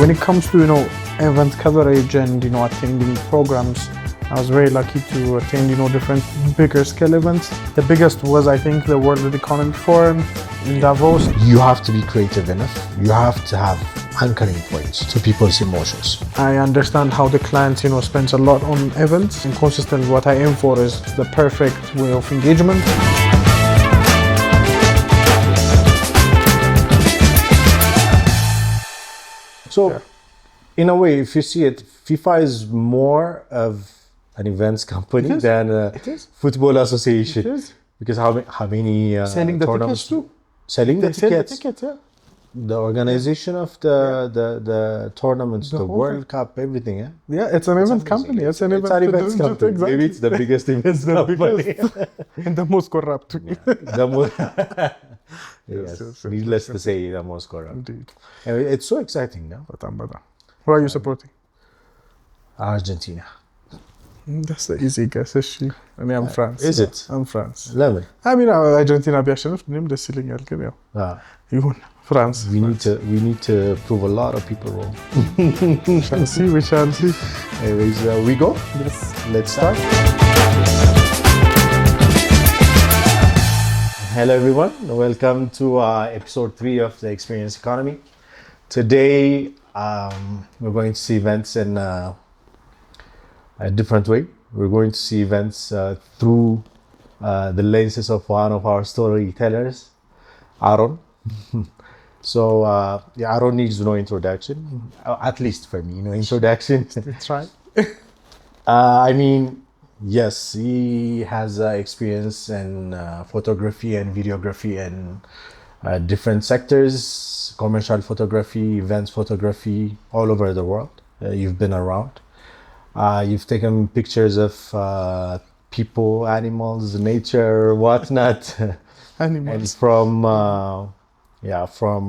When it comes to, event coverage and, attending programs, I was very lucky to attend, different bigger scale events. The biggest was, I think, the World Economic Forum in Davos. You have to be creative enough. You have to have anchoring points to people's emotions. I understand how the client, spends a lot on events, and consistently what I aim for is the perfect way of engagement. So, in a way, if you see it, FIFA is more of an events company than a football association. It is. Because how many selling the tournaments tickets too? Selling the They sell the tickets. tickets, yeah. The organization of the tournaments, the World Cup, everything, yeah? Yeah, it's an event company. It's an events company. Exactly. Maybe it's the biggest events company. And the most corrupt. The most, Yes. Needless to say, the most corrupt. Indeed. And it's so exciting now. Who are you supporting? Argentina. That's the easy guess. I'm France. Is it? I'm France. Level. I mean, Argentina ቢያሸንፍ ምንም ደስ ይለኛል ግን ያው ይሁን France. We need to prove a lot of people wrong. We shall see. Anyways, we go. Yes. Let's start. Hello everyone, welcome to episode 3 of the Experience Economy. Today we're going to see events in a different way. We're going to see events through the lenses of one of our storytellers, Aron. So Aron needs no introduction, at least for me, no introduction. That's right. I mean, yes, he has experience in photography and videography and different sectors, commercial photography, events photography, all over the world. You've been around. You've taken pictures of people, animals, nature, whatnot. Animals. And from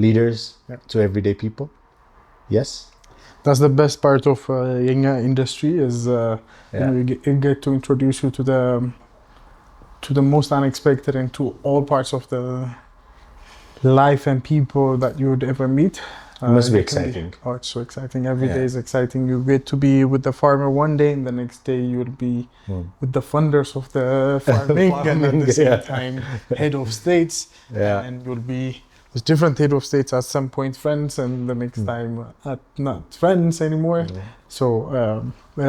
leaders to everyday people. Yes? That's the best part of young industry is you get to introduce you to the most unexpected and to all parts of the life and people that you would ever meet. It must be exciting. It's so exciting. Every day is exciting. You get to be with the farmer one day, and the next day you'll be with the funders of the farming, and at the same time head of states. And you'll be with different head of states at some point friends, and the next time not friends anymore. So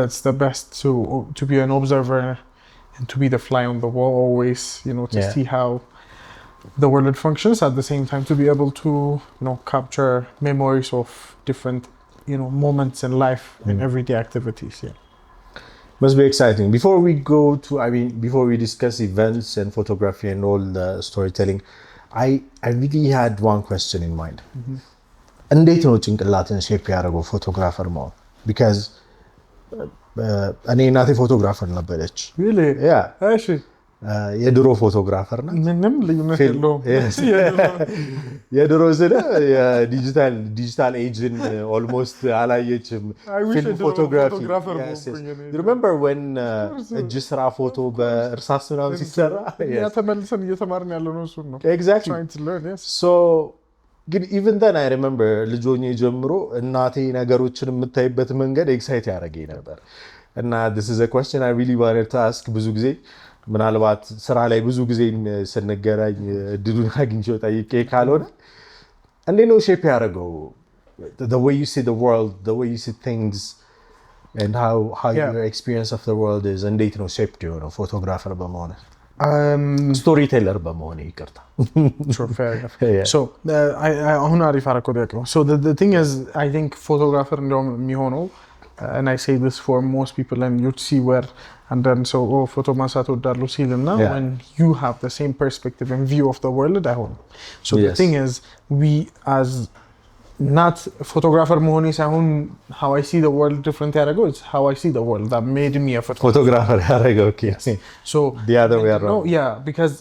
it's the best to be an observer and to be the fly on the wall always, to see how the world functions, at the same time to be able to capture memories of different moments in life and everyday activities. Must be exciting. Before we discuss events and photography and all the storytelling, I really had one question in mind. እንዴት ነው ጭንቅላትን ሼፕ ያደረገው ፎቶግራፈር መሆን? Because እኔ እናቴ ፎቶግራፈር ነበረች። Really? Yeah. እሺ የድሮ ፎቶግራፈር ናት። ምንም ልዩነት የለውም። የድሮ ስለ ዲጂታል ኤጅን ኦልሞስት አላየችም። ፊልም ፎቶግራፊ። You remember when እጅ ስራ ፎቶ በእርሳስ ምናምን ሲሰራ? ተመልሰን እየተማርን ያለው ነው እሱን ነው። Exactly. Trying to learn, yes. So ግን even then I remember ልጅ ሆኜ ጀምሮ እናቴ ነገሮችን የምታይበት መንገድ ኤክሳይት ያደረገኝ ነበር። እና this is a question I really wanted to ask ብዙ ጊዜ ምናልባት ስራ ላይ ብዙ ጊዜ ስንገናኝ እድሉን አግኝቼው ጠይቄ ካልሆነ እንዴት ነው ሼፕ ያደረገው the way you see the world, the way you see things and how your experience of the world is እንዴት ነው ሼፕ የሆነው ፎቶግራፈር በመሆን ስቶሪቴለር በመሆን ይቅርታ Sure, fair enough. So አሁን አሪፍ አደረከው ጥያቄው. So the thing is I think photographer እንደውም የሚሆነው and I say this for most people and you'd see where and then photo ማንሳት ወዳለው ሲልና when you have the same perspective and view of the world አይሆንም. So the thing is we as not photographer መሆኔ ሳይሆን how I see the world different ያደረገው it's how I see the world that made me a photographer ያደረገው. Okay. So the other way around. No, because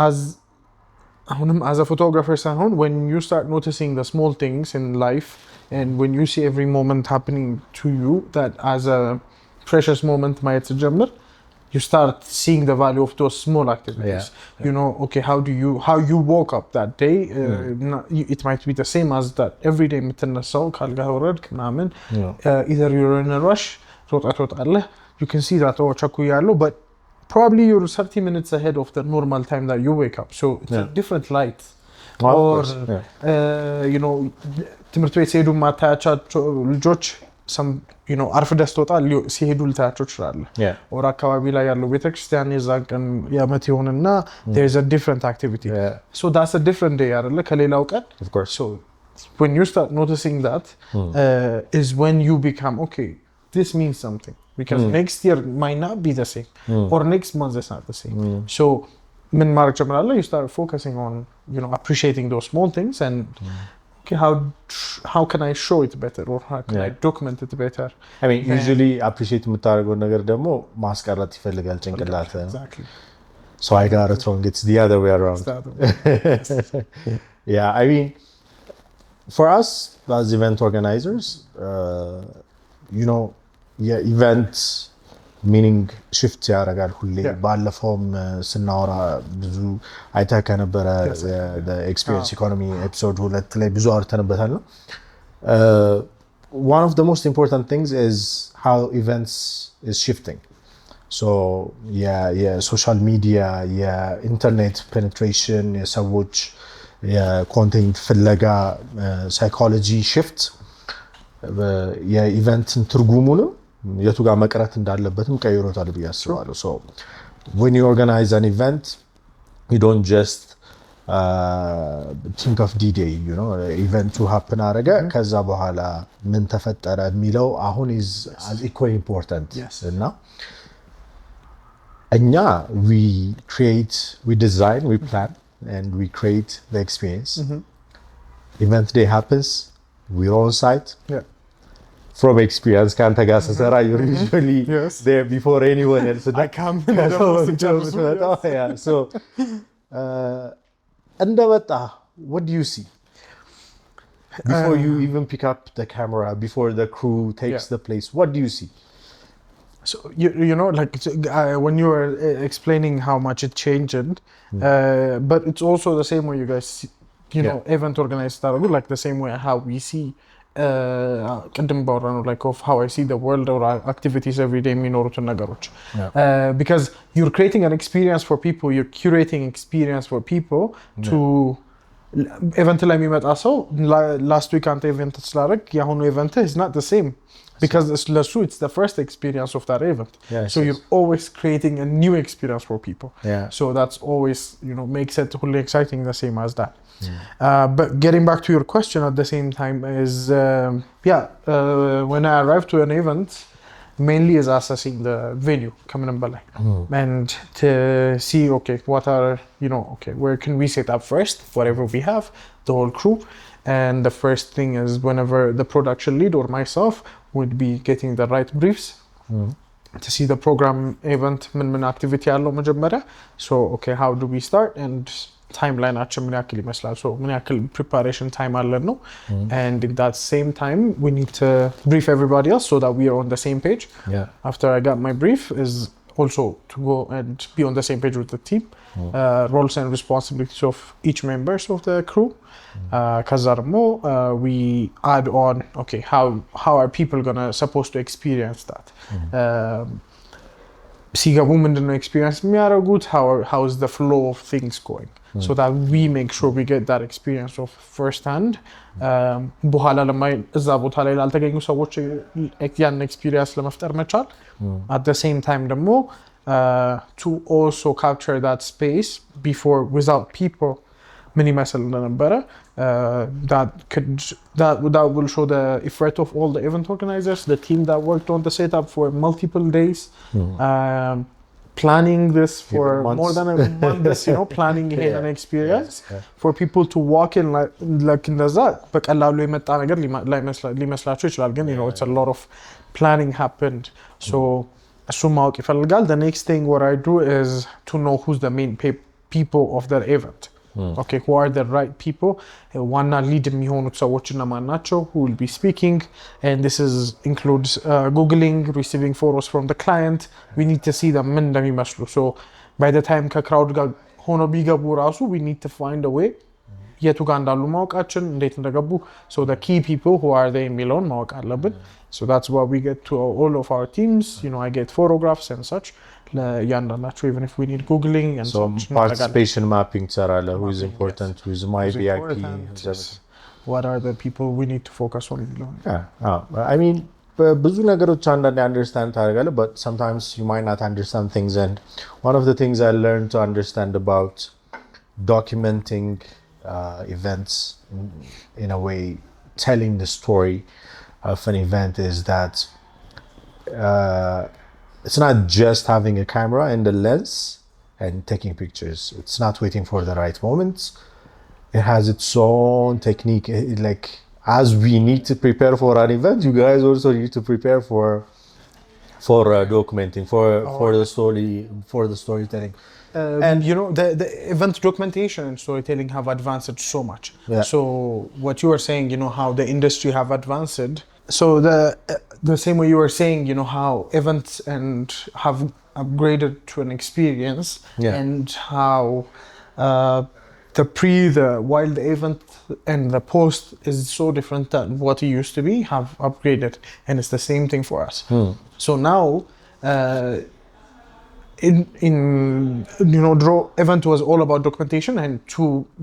as a photographer ሳይሆን when you start noticing the small things in life and when you see every moment happening to you that as a precious moment ማየት ጀምር you start seeing the value of those small activities. You know, okay, how you woke up that day, it might be the same as that every day የምትነሳው ካልጋ ወረድክ ምናምን either you're in a rush ትወጣለህ, you can see that ቸኩያለሁ, but probably you're 30 minutes ahead of the normal time that you wake up, so it's a different light. Or you know, ትምህርት ቤት ሲሄዱ ማታያቻቸው ልጆች some, you know, አርፍደህ ስትወጣ ሲሄዱ ልታያቸው ትችላለህ። or አካባቢ ላይ ያለው ቤተክርስቲያን የዛን ቀን የዓመት ይሆንና there is a different activity. So that's a different day አይደለ ከሌላው ቀን. Of course. So when you start noticing that, is when you become, okay, this means something. Because next year might not be the same. Or next month is not the same. So ምን ማድረግ ጀምራለህ? You start focusing on, you know, appreciating those small things and okay, how can I show it better, or how can I document it better? I mean, usually appreciate የምታደርገው ነገር ደግሞ ማስቀረት ይፈልጋል ጭንቅላት። Exactly. So I got it wrong. It's the other way around. Yeah, I mean, for us as event organizers, you know, event meaning shift ያደርጋል ሁሌ። ባለፈውም ስናወራ ብዙ አይተህ ከነበረ the experience economy episode 2 ላይ ብዙ አውርተንበታል ነው። One of the most important things is how events is shifting. So social media, internet penetration, የሰዎች የኮንቴንት ፍለጋ psychology shift የኢቨንትን ትርጉሙንም የቱ ጋር መቅረት እንዳለበትም ቀይሮታል ብዬ አስባለሁ። So when you organize an event, you don't just think of D-Day, you know, event to happen አረገ ከዛ በኋላ ምን ተፈጠረ የሚለው አሁን is as equally important. እና እኛ we create, we design, we plan and we create the experience. Event day happens, we're on site. From experience, ካንተ ጋር ስሰራ you're usually there before anyone else. I come in the so እንደመጣ what do you see before you even pick up the camera, before the crew takes the place? What do you see? So you know, like when you were explaining how much it changed, but it's also the same way you guys, you know, event organized like the same way how we see ቅድም ባወራነው like of how I see the world or activities every day የሚኖሩትን ነገሮች because you're creating an experience for people, you're curating experience for people to event ላይ የሚመጣ ሰው last week አንተ event ስላደረግ የአሁኑ event is not the same because it's the first experience of that event. So you're always creating a new experience for people. So that's always, you know, makes it really exciting the same as that. But getting back to your question at the same time is when I arrive to an event, mainly is assessing the venue coming in Balai and to see, okay, what are, you know, okay, where can we set up first, whatever we have, the whole crew. And the first thing is whenever the production lead or myself would be getting the right briefs to see the program event ምን activity ያለው መጀመሪያ. So okay, how do we start and ታይምላይናችን ምን ያክል ይመስላል? So ምን ያክል preparation time አለን ነው. And in that same time we need to brief everybody else so that we are on the same page. After I got my brief is also to go and be on the same page with the team, roles and responsibilities of each members of the crew. ከዛ ደግሞ we add on, okay, how are people supposed to experience that? ሲገቡ ምንድነው experience የሚያደርጉት? How is the flow of things going? So that we make sure we get that experience of first hand. በኋላ እዛ ቦታ ላይ ላልተገኙ ሰዎች ያን experience ለመፍጠር መቻል. At the same time ደግሞ to also capture that space before without people ምን ይመስል እንደነበረ that will show the effort of all the event organizers, the team that worked on the setup for multiple days, planning this for more than a month, you know, planning an experience for people to walk in like in the zat በቀላሉ የመጣ ነገር ሊመስላችሁ ይችላል ግን you know it's a lot of planning happened. So እሱ ማወቅ ይፈልጋል. The next thing what I do is to know who's the main people of that event. Okay, who are the right people? ዋና lead የሚሆኑት ሰዎች እነማን ናቸው? Who will be speaking? And this includes googling, receiving photos from the client. We need to see them ምን እንደሚመስሉ. So by the time ከክራውድ ጋር ሆኖ ቢገቡ ራሱ we need to find a way የቱ ጋር እንዳሉ ማወቃችን እንዴት እንደገቡ. So the key people who are they የሚለውን ማወቅ አለብን. So that's what we get to all of our teams. You know, I get photographs and such. Even if we need googling and so such. participation mapping tsarala, who is important, yes. Who is my VIP, yes. What are the people we need to focus on? I mean ብዙ ነገሮች አንዳንዴ understand ታደርጋለህ, but sometimes you might not understand things. And one of the things I learned to understand about documenting events in a way, telling the story of an event, is that it's not just having a camera and a lens and taking pictures. It's not waiting for the right moments. It has its own technique. Like, as we need to prepare for an event, you guys also need to prepare for documenting, for the storytelling. And you know, the event documentation and storytelling have advanced so much. Yeah. So what you were saying, you know, how the industry have advanced. So the same way you were saying, you know, how events and have upgraded to an experience, yeah. and how while the event and the post is so different than what it used to be, have upgraded, and it's the same thing for us. So now in you know, draw event was all about documentation and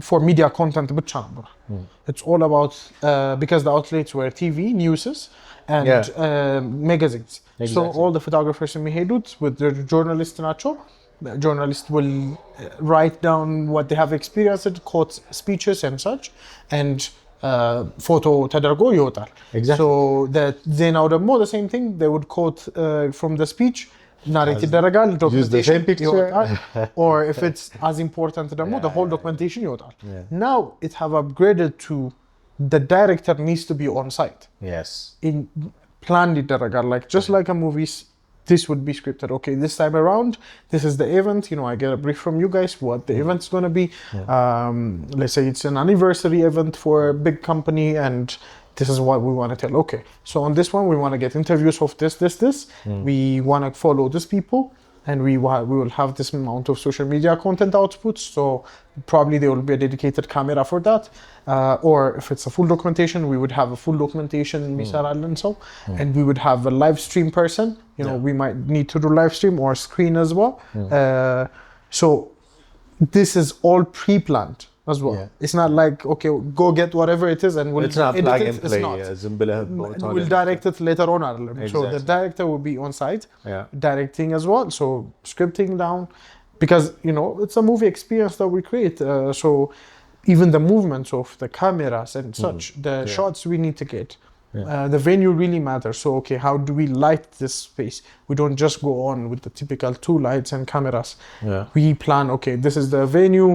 for media content ብቻ ነበር. It's all about because the outlets were TV, newses, and magazines. Exactly. So all the photographers የሚሄዱት with the journalists ናቸው. The journalist will write down what they have experienced, quote speeches and such, and photo ተደርጎ ይወጣል. Exactly. So ዜናው ደግሞ the same thing, they would quote from the speech, narrate ይደረጋል, use the same picture. Or if it's as important ደግሞ the whole documentation ይወጣል. Now it have upgraded to the director needs to be on site. Yes. In planned ይደረጋል, like just like a movie. This would be scripted. Okay, this time around, this is the event. You know, I get a brief from you guys what the event's going to be. Let's say it's an anniversary event for a big company, and this is what we want to tell. Okay, so on this one, we want to get interviews of this. We want to follow these people, and we will have this amount of social media content outputs. So probably there will be a dedicated camera for that. Or if it's a full documentation, we would have a full documentation and we would have a live stream person. You know, we might need to do live stream or screen as well. So this is all pre-planned as well. It's not like, okay, go get whatever it is and we'll it's not edit plug it. and play. We'll direct it later on. Exactly. So the director will be on site directing as well. So scripting down, because you know, it's a movie experience that we create. So even the movements of the cameras and such, the shots we need to get. The venue really matters. So, okay, how do we light this space? We don't just go on with the typical 2 lights and cameras. We plan, okay, this is the venue,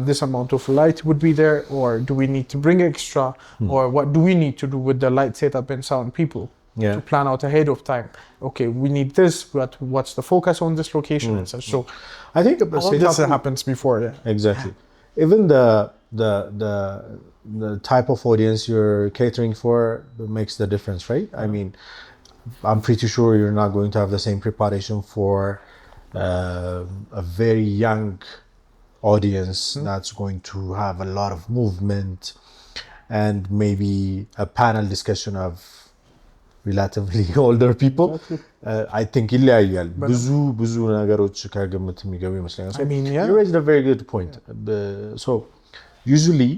this amount of light would be there, or do we need to bring extra, or what do we need to do with the light setup and sound people to plan out ahead of time? Okay, we need this, but what's the focus on this location and such. So, I think all this happens before. Exactly. Even the type of audience you're catering for makes the difference, right? I mean, I'm pretty sure you're not going to have the same preparation for a very young audience that's going to have a lot of movement and maybe a panel discussion of relatively older people. I think ይለያያል ብዙ ነገሮች ከግምት የሚገቡ ይመስለኛል. So you raised a very good point. So usually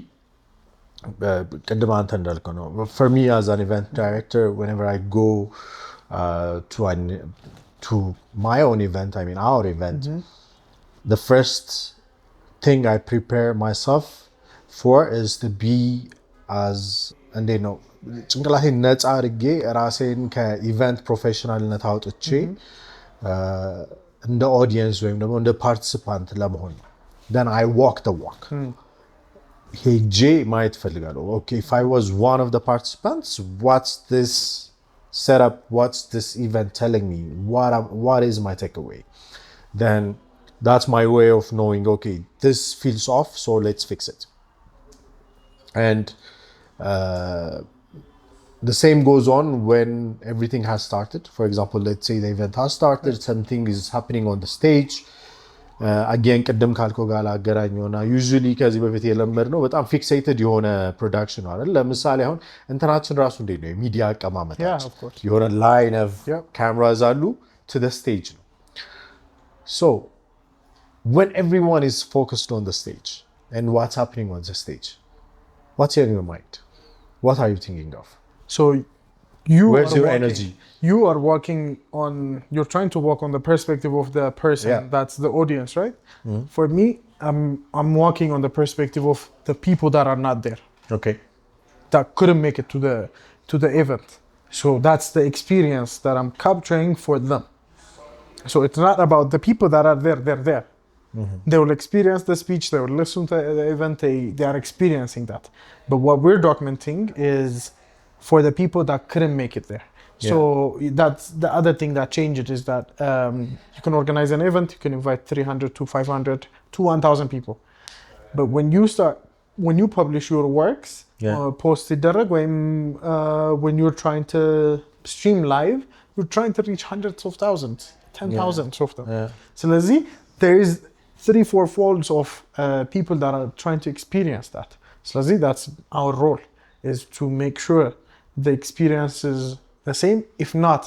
ቅድም አንተ እንዳልከው ነው, for me as an event director, whenever I go to my own event, I mean our event, the first thing I prepare myself for is to be as, እንዴት ነው, ጭንቅላቴን ነፃ አድርጌ ራሴን ከኢቨንት ፕሮፌሽናልነት አውጥቼ እንደ ኦዲየንስ ወይም ደግሞ እንደ ፓርቲሲፓንት ለመሆን then I walk the walk. ሄጄ ማየት ፈልጋለሁ. Okay, if I was one of the participants, what's this setup, what's this event telling me, what is my takeaway? Then That's my way of knowing, okay, this feels off, so let's fix it. And the same goes on when everything has started. For example, let's say the event has started, something is happening on the stage. Again, ቅድም ካልከው ጋር አገናኘውና usually ከዚህ በፊት የለመድነው በጣም ፊክሴትድ የሆነ ፕሮዳክሽን አይደል? ለምሳሌ አሁን እንትናችን ራሱ እንዴት ነው የሚዲያ አቀማመጣችን የሆነ ላይን ኦፍ ካሜራስ አሉ to the stage ነው። So when everyone is focused on the stage and what's happening on the stage, what's in your mind? What are you thinking of? So where's your energy? You are working on, you're trying to work on the perspective of the person, that's the audience, right? For me, I'm working on the perspective of the people that are not there. Okay. That couldn't make it to the event. So that's the experience that I'm capturing for them. So it's not about the people that are there, they're there. They will experience the speech, they will listen to the event, they are experiencing that. But what we're documenting is for the people that couldn't make it there. So that's the other thing that changed is that you can organize an event, you can invite 300 to 500 to 1,000 people. But when you publish your works, post it when you're trying to stream live, you're trying to reach hundreds of thousands, 10,000s of them. So let's see, there is 3-4 folds of people that are trying to experience that. So let's see, that's our role, is to make sure the experience is the same, if not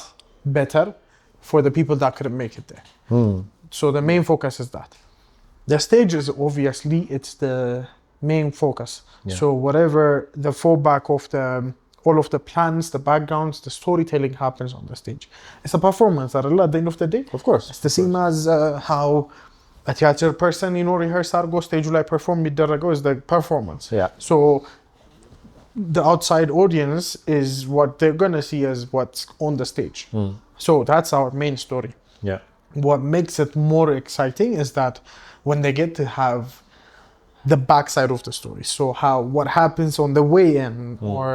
better, for the people that couldn't make it there. So the main focus is that. The stage is obviously, it's the main focus. So whatever the fallback of all of the plans, the backgrounds, the storytelling happens on the stage. It's a performance at the end of the day. Of course. It's the same as how a theater person, rehearse argo stage like perform midarago is the performance. So the outside audience is what they're gonna see as what's on the stage. So that's our main story. What makes it more exciting is that when they get to have the backside of the story. So what happens on the way in, or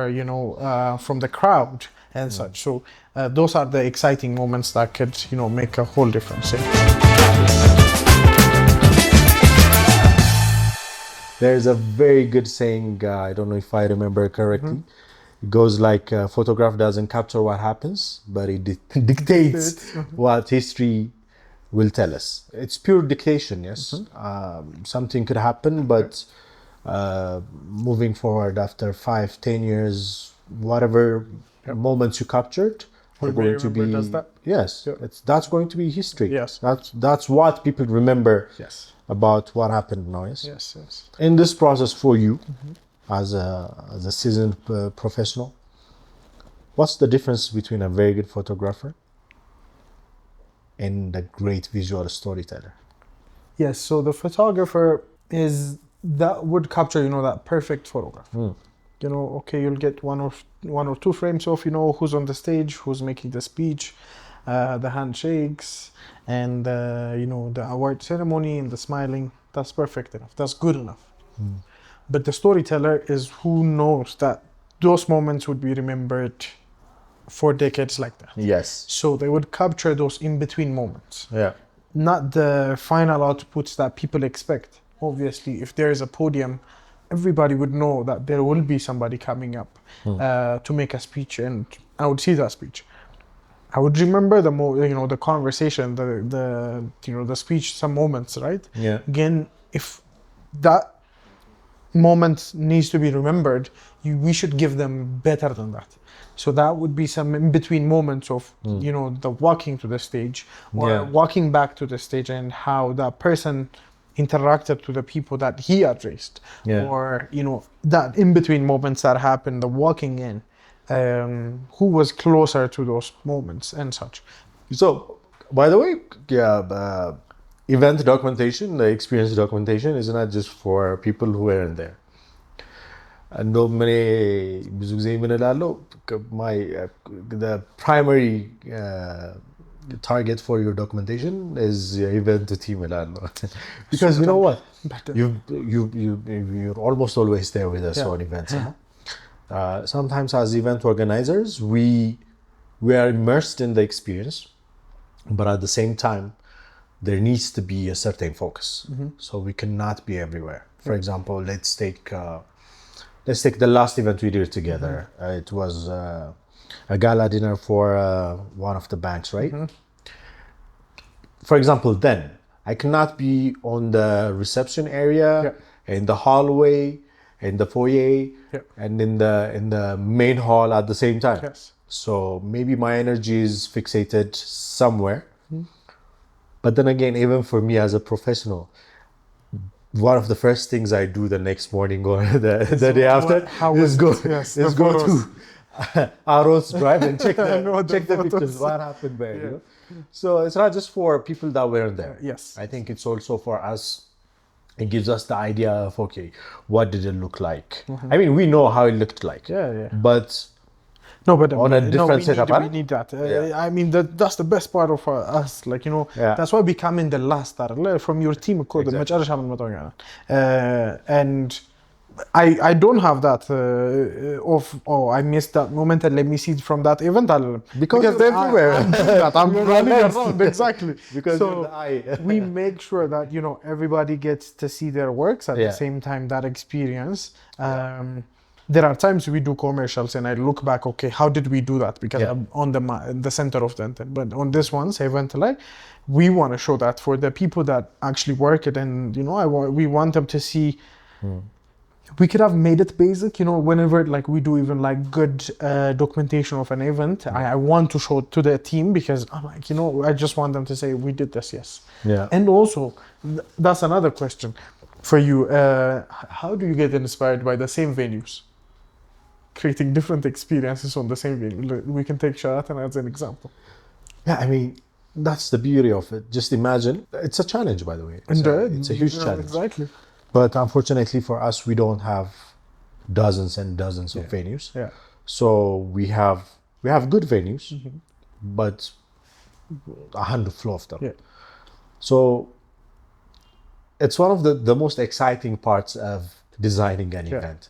from the crowd and such. So those are the exciting moments that could make a whole difference. There's a very good saying, I don't know if I remember correctly. It goes like, photograph doesn't capture what happens, but it dictates what history will tell us. It's pure dictation, yes. Something could happen, but moving forward after 5-10 years, whatever moments you captured are going to be... that's going to be history. That's what people remember. About what happened now, yes? In this process for you, as a seasoned professional, what's the difference between a very good photographer and a great visual storyteller? Yes, so the photographer would capture, that perfect photograph. Okay, you'll get one or two frames of, who's on the stage, who's making the speech, the handshakes, and the award ceremony and the smiling. That's perfect enough. That's good enough. But the storyteller is who knows that those moments would be remembered for decades like that. So they would capture those in-between moments. Not the final outputs that people expect. Obviously, if there is a podium, everybody would know that there will be somebody coming up to make a speech, and I would see that speech. I would remember the conversation, the speech, some moments, right? Again, if that moment needs to be remembered, we should give them better than that. So that would be some in-between moments of, the walking to the stage, or walking back to the stage, and how that person interacted to the people that he addressed, or that in-between moments that happened, the walking in. Who was closer to those moments and such. So, by the way, event documentation, the experience documentation is not just for people who weren't there. And the primary target for your documentation is event team. Because you know what? You're almost always there with us on events. Sometimes as event organizers, we are immersed in the experience, but at the same time, there needs to be a certain focus. So we cannot be everywhere. For example, let's take the last event we did together. It was a gala dinner for one of the banks, right? For example, then I cannot be on the reception area, in the hallway, in the foyer, and in the main hall at the same time. So maybe my energy is fixated somewhere. But then again, even for me as a professional, one of the first things I do the next morning or the day after is go to Aron's drive and check the pictures. What happened there? You know? So it's not just for people that weren't there. I think it's also for us. It gives us the idea of, okay, what did it look like? I mean, we know how it looked like. But on a different setup. We need that. I mean, that's the best part of us. Like, you know, that's why we come in the last from your team. And I don't have that I missed that moment and let me see it from that event. Because they're everywhere. I'm running around, exactly. Because so we make sure that, you know, everybody gets to see their works at the same time, that experience. There are times we do commercials and I look back, okay, how did we do that? Because I'm on the center of the intent. But on this one, event like, we want to show that for the people that actually work it, and you know, we want them to see. We could have made it basic, you know, whenever like we do even like good documentation of an event, I want to show it to the team because I'm like, you know, I just want them to say we did this, And also, that's another question for you. How do you get inspired by the same venues? Creating different experiences on the same venue. We can take Sheraton as an example. Yeah, I mean, that's the beauty of it. Just imagine, it's a challenge, by the way. It's a huge challenge. Exactly. But unfortunately for us, we don't have dozens and dozens of venues. So we have good venues, but a handful of them. So it's one of the most exciting parts of designing an event.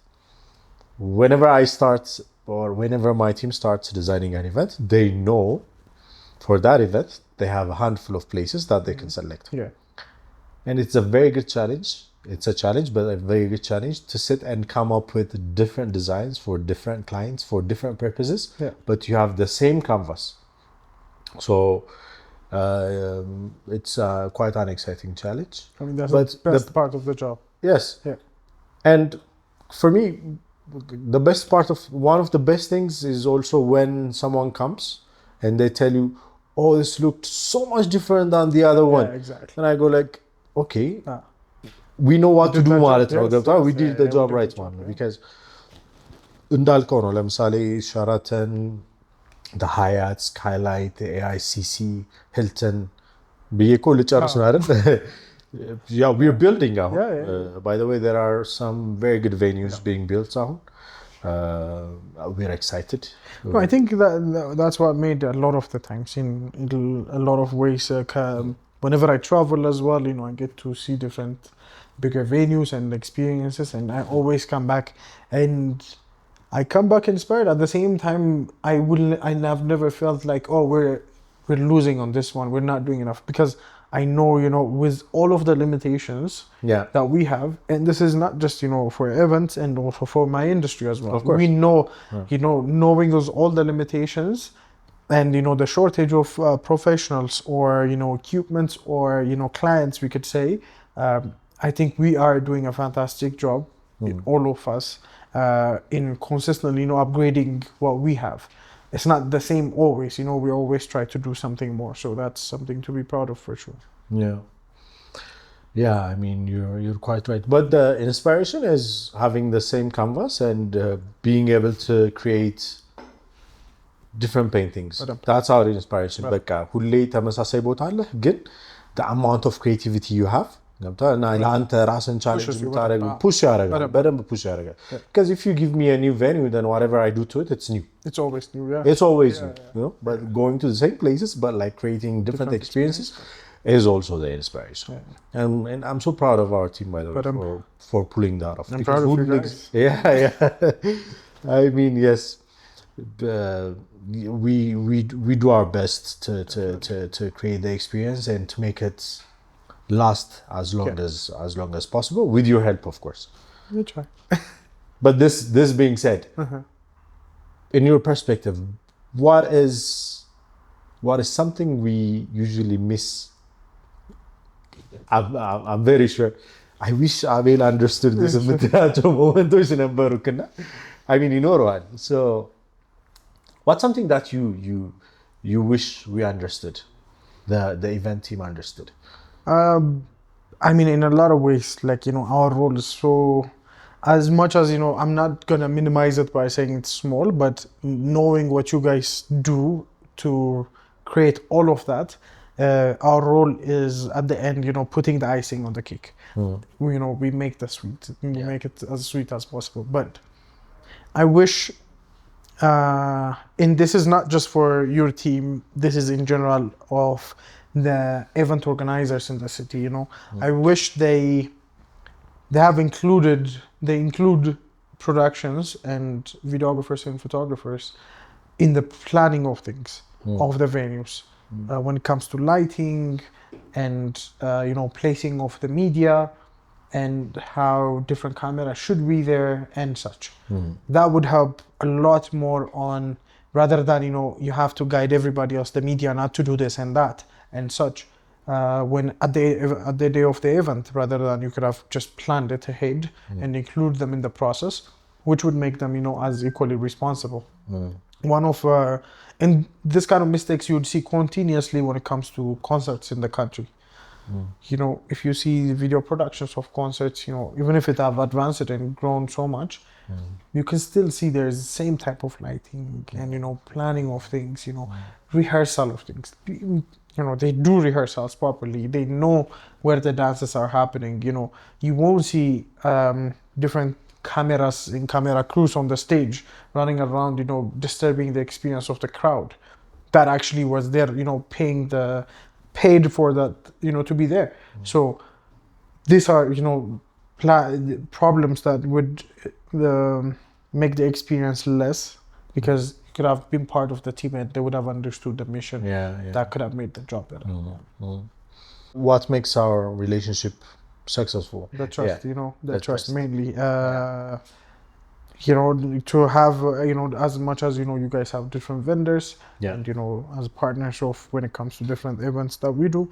Whenever I start or whenever my team starts designing an event, they know for that event, they have a handful of places that they can select. And it's a very good challenge. It's a challenge, but a very good challenge to sit and come up with different designs for different clients, for different purposes, but you have the same canvas. So it's quite an exciting challenge. I mean, that's the best part of the job. Yes. And for me, one of the best things is also when someone comes and they tell you, oh, this looked so much different than the other one. Exactly. And I go like, okay, we know what to do ማለት ነው ገብቷል we did the job right one because እንዳልከው ነው ለምሳሌ ሸራተን the Hyatt Skylight the AICC Hilton ብዬኮ ልጨርስ ነው አይደል we're building now by the way there are some very good venues being built now we're excited. No, I think that's what made a lot of the times in a lot of ways whenever I travel as well, you know, I get to see different bigger venues and experiences, and I always come back and I come back inspired. At the same time, I have never felt like, oh, we're losing on this one, we're not doing enough, because I know, you know, with all of the limitations that we have, and this is not just, you know, for events and also for my industry as well. Of course. We know, you know, knowing all the limitations and, you know, the shortage of professionals or, you know, equipments or, you know, clients, we could say, I think we are doing a fantastic job, all of us, in consistently, you know, upgrading what we have. It's not the same always, you know, we always try to do something more. So that's something to be proud of for sure. Yeah, I mean, you're quite right. But the inspiration is having the same canvas and being able to create different paintings. That's our inspiration. በቃ ሁሌ ተመሳሳይ ቦታ አለ ግን the amount of creativity you have እና ለአንተ ራስን ቻሌንጅ የምታደርገው ፑሽ ያደርጋል በደንብ ፑሽ ያደርጋል because if you give me a new venue then whatever I do to it it's new. It's always new. It's always new, you know, but going to the same places but like creating different experiences is also the inspiration. And I'm so proud of our team, by the way, for pulling that off. I'm proud of you guys. I mean, yes. we do our best to create the experience and to make it last as long as possible, with your help, of course. We try. But this being said, in your perspective, what is something we usually miss? I'm very sure. I wish Abel understood this momentos ነበሩና I mean, ይኖረዋል. So what's something that you wish we understood, the event team understood? I mean, in a lot of ways, like, our role is so, as much as, I'm not gonna minimize it by saying it's small, but knowing what you guys do to create all of that, our role is at the end, putting the icing on the cake. We make the sweet, we make it as sweet as possible. But I wish, and this is not just for your team, this is in general of the event organizers in the city, I wish they include productions and videographers and photographers in the planning of things, of the venues, when it comes to lighting and placing of the media and how different cameras should be there and such. That would help a lot more on, rather than you have to guide everybody else, the media, not to do this and that and such, when at the day of the event, rather than you could have just planned it ahead and include them in the process, which would make them as equally responsible. One of and this kind of mistakes you would see continuously when it comes to concerts in the country. If you see video productions of concerts, even if it have advanced and grown so much, you can still see there's the same type of lighting and planning of things, rehearsal of things. They do rehearsals properly. They know where the dances are happening. You won't see different cameras in camera crews on the stage running around, disturbing the experience of the crowd that actually was there, paid for that, to be there. So these are, problems that would make the experience less, because you could have been part of the team and they would have understood the mission. That could have made the job better. What makes our relationship successful? The trust, the trust mainly. To have, as much as, you guys have different vendors and, as partners of when it comes to different events that we do,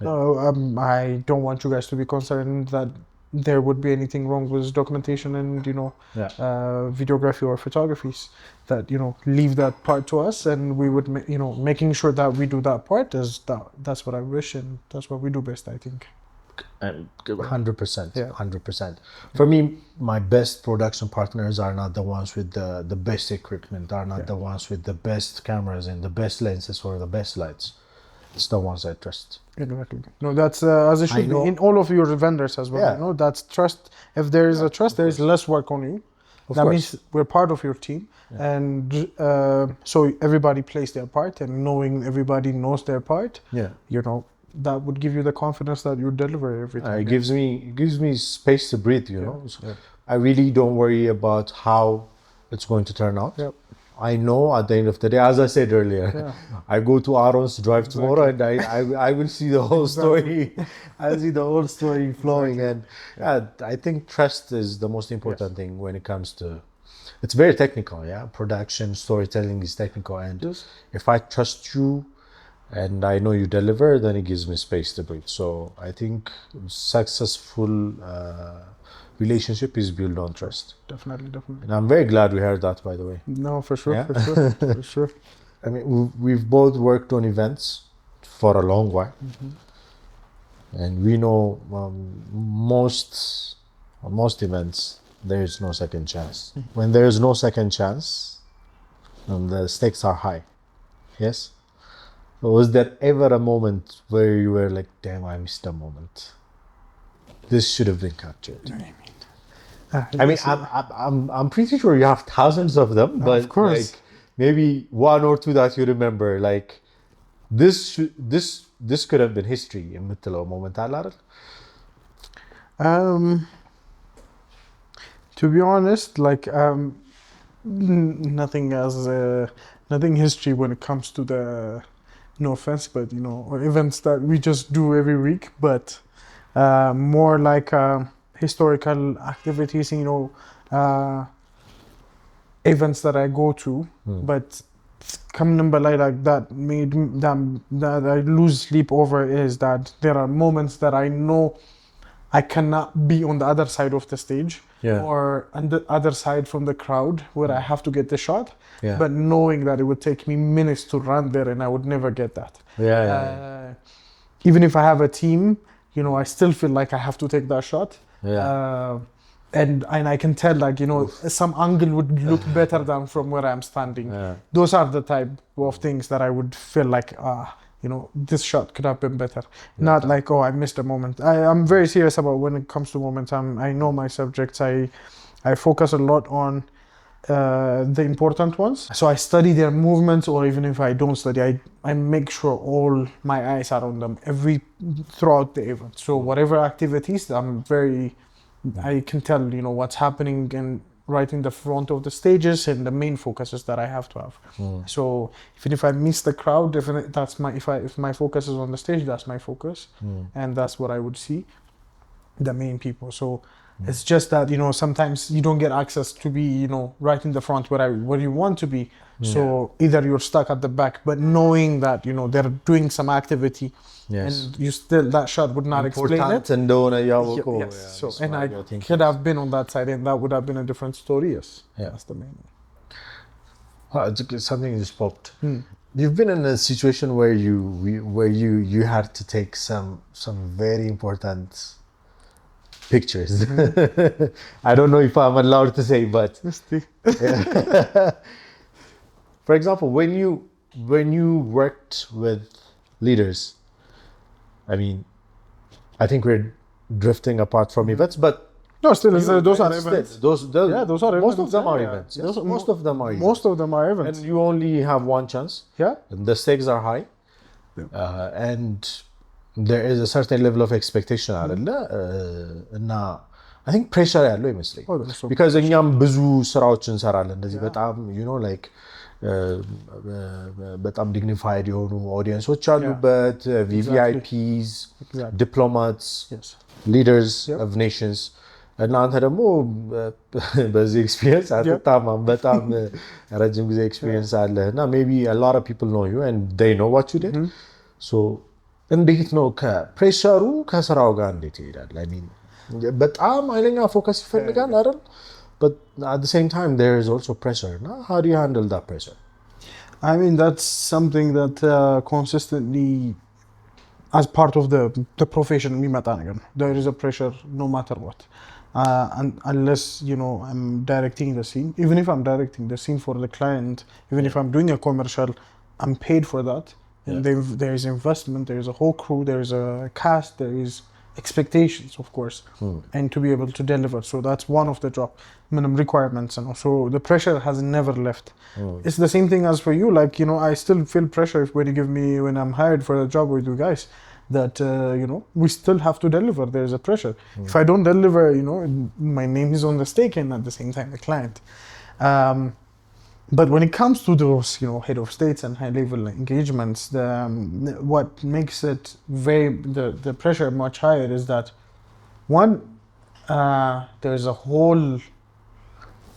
I don't want you guys to be concerned that there would be anything wrong with documentation and, videography or photographies, that, leave that part to us, and we would, making sure that we do that part that's what I wish, and that's what we do best, I think. 100%. 100%. For me, my best production partners are not the ones with the best equipment, are not the ones with the best cameras and the best lenses or the best lights. It's the ones I trust. Exactly. No, that's as it should be in all of your vendors as well. That's trust. If there is a trust, there is less work on you. That means we're part of your team, and so everybody plays their part, and knowing everybody knows their part. That would give you the confidence that you deliver everything. It gives me space to breathe, So I really don't worry about how it's going to turn out. I know at the end of the day, as I said earlier, I go to Aron's drive tomorrow, and I will see the whole story. I'll see the whole story flowing, and I think trust is the most important thing when it comes to. It's very technical, Production, storytelling is technical, and if I trust you, and I know you deliver, then it gives me space to breathe. So I think successful relationship is built on trust. Definitely. And I'm very glad we heard that, by the way. No, for sure. For sure. I mean, we've both worked on events for a long while. And we know most events, there is no second chance. When there is no second chance, the stakes are high. Yes? Was there ever a moment where you were like, damn, I missed a moment? This should have been captured. I mean, I'm pretty sure you have thousands of them, but of course, like maybe one or two that you remember, like this could have been history. የምትለው moment አለ አይደል? To be honest, like nothing nothing history when it comes to the, no offense, but events that we just do every week, but more like historical activities, events that I go to, but come number like that made that I lose sleep over is that there are moments that I know I cannot be on the other side of the stage or on the other side from the crowd where I have to get the shot, but knowing that it would take me minutes to run there and I would never get that. Even if I have a team, I still feel like I have to take that shot. And I can tell, like, some angle would look better than from where I'm standing. Those are the type of things that I would feel like, this shot could have been better. Not like, I missed a moment. I'm very serious about when it comes to moments. I know my subjects. I focus a lot on the important ones. So I study their movements, or even if I don't study, I make sure all my eyes are on them throughout the event. So whatever activities, I can tell, what's happening and right in the front of the stages and the main focuses that I have to have. So even if I miss the crowd, that's if my focus is on the stage, that's my focus, and that's what I would see, the main people. So it's just that sometimes you don't get access to be right in the front where you want to be. So either you're stuck at the back, but knowing that they're doing some activity. And you still, that shot would not explain it. And so, and I could have been on that side, and that would have been a different story. Yes, that's the main one. Something just popped. You've been in a situation where you had to take some very important pictures. I don't know if I'm allowed to say, but for example, when you worked with leaders. I mean, I think we're drifting apart from events, but no, still, those are events. Those are events. Most of them are events. Yes. Most of them are events. Most of them are events. And you only have one chance. And the stakes are high. And there is a certain level of expectation. I think pressure ያለው ይመስለኝ because እኛም ብዙ ስራዎች እንሰራለን እንደዚህ በጣም like በጣም dignified የሆኑ audiences አሉበት, VVIPs, diplomats, leaders of nations. እናንተ ደግሞ በዚህ experience አትጣማም በጣም ረጅም ጊዜ experience አለህና maybe a lot of people know you and they know what you did. So እንዴት ነው ከፕሬሸሩ ከስራው ጋር እንዴት ይሄዳል? I mean በጣም ኃይለኛ ፎከስ ይፈልጋል አይደል? But at the same time, there is also pressure. No? How do you handle that pressure? I mean, that's something that consistently, as part of the profession, there is a pressure no matter what. And unless, I'm directing the scene. Even if I'm directing the scene for the client, even if I'm doing a commercial, I'm paid for that. And there is investment, there is a whole crew, there is a cast, there is expectations, of course, and to be able to deliver. So that's one of the job minimum requirements, and also the pressure has never left. It's the same thing as for you. Like, I still feel pressure when I'm hired for a job with you guys, that we still have to deliver. There's a pressure. If I don't deliver, my name is on the stake, and at the same time the client. But when it comes to those, head of states and high-level engagements, what makes it the pressure much higher is that, one, there's a whole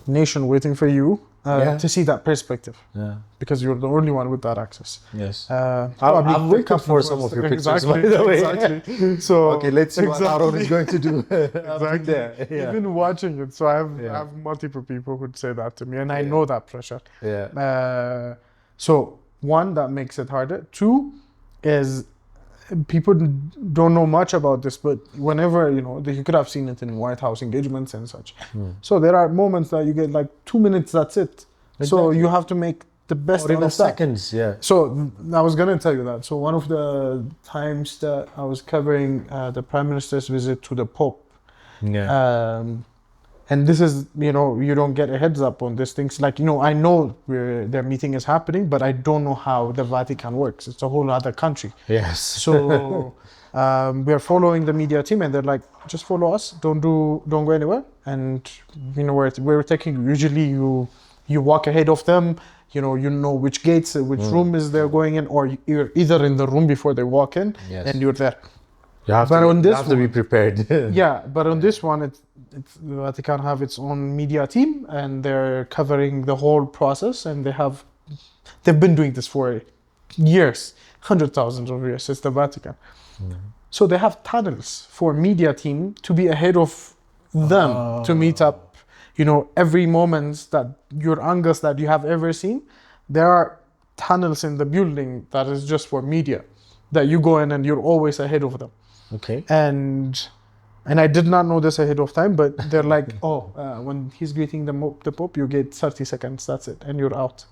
nation waiting for you to see that perspective. Because you're the only one with that access. Yes. I've waited for some of your pictures, by the way. Exactly. So okay, let's see what Aron is going to do. Exactly. Even watching it, so I have multiple people who'd say that to me, and I know that pressure. So one, that makes it harder. Two is people don't know much about this, but whenever you could have seen it in White House engagements and such. So there are moments that you get like 2 minutes, that's it. Exactly. So you have to make the best out of seconds. So I was gonna tell you that. So one of the times that I was covering the Prime Minister's visit to the Pope, and this is you don't get a heads up on these things. Like I know where their meeting is happening, but I don't know how the Vatican works. It's a whole other country. Yes. So we are following the media team, and they're like, just follow us. Don't go anywhere. And we're taking. Usually you walk ahead of them. You know which gates, which room is they're going in, or you're either in the room before they walk in, and you're there. You have to be prepared. Yeah, but on this one, it's the Vatican have its own media team, and they're covering the whole process, and they've been doing this for years, hundreds of thousands of years. It's the Vatican. So they have tunnels for media team to be ahead of them to meet up. Every moment that your angles that you have ever seen, there are tunnels in the building that is just for media, that you go in and you're always ahead of them. Okay. And I did not know this ahead of time, but they're like, when he's greeting the Pope, you get 30 seconds, that's it, and you're out.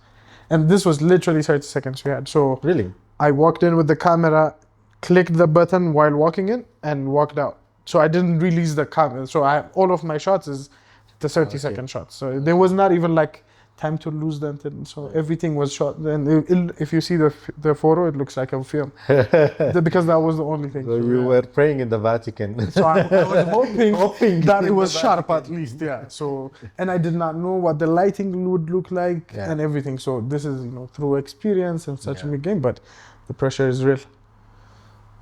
And this was literally 30 seconds we had. So really, I walked in with the camera, clicked the button while walking in, and walked out. So I didn't release the camera. So all of my shots is the 30-second shots. So there was not even like time to lose the intent. So everything was shot. And if you see the photo, it looks like a film. Because that was the only thing. So you were praying in the Vatican. So I was hoping that it was sharp at least. Yeah. So, and I did not know what the lighting would look like and everything. So this is, through experience and such a big game, but the pressure is real.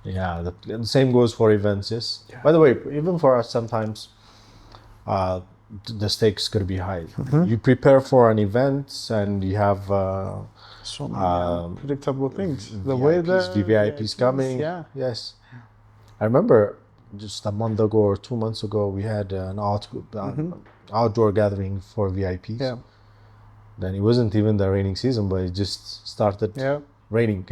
Yeah. The same goes for events, yes. Yeah. By the way, even for us, sometimes the stakes could be high. You prepare for an event and you have so many predictable things. The VIPs, weather, VIPs coming. Yeah. Yes. I remember just a month ago or 2 months ago, we had an outdoor gathering for VIPs. Yeah. Then it wasn't even the raining season, but it just started raining.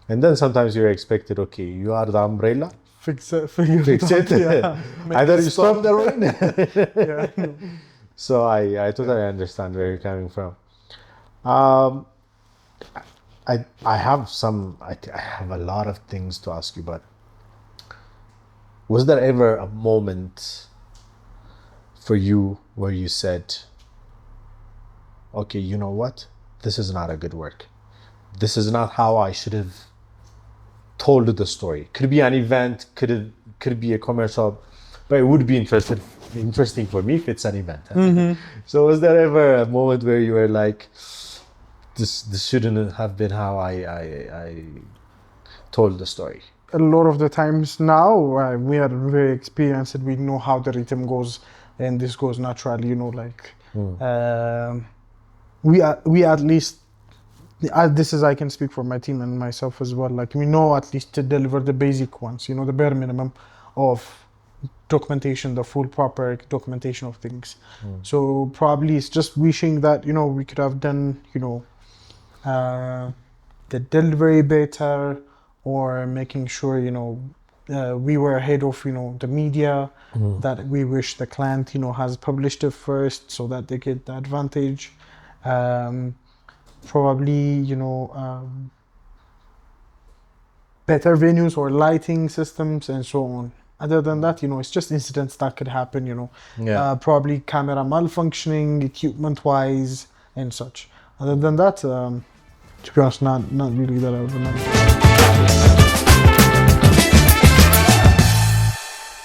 And then sometimes you're expected, okay, you are the umbrella. Fix it. Yeah. Either you stop the rain. So I totally understand where you're coming from. I have a lot of things to ask you, but was there ever a moment for you where you said, okay, you know what? This is not a good work. This is not how I should have told the story. Could be an event, could be a commercial, but it would be interesting for me if it's an event. So was there ever a moment where you were like, this shouldn't have been how I told the story? A lot of the times now, we are very experienced and we know how the rhythm goes, and this goes naturally, we at least, I can speak for my team and myself as well, like we know at least to deliver the basic ones, the bare minimum of documentation, the full proper documentation of things. So probably it's just wishing that, we could have done, the delivery better, or making sure, we were ahead of, the media, that we wish the client, has published it first so that they get the advantage. Probably, better venues or lighting systems and so on. Other than that, it's just incidents that could happen, probably camera malfunctioning, equipment-wise, and such. Other than that, to be honest, not really that I would remember.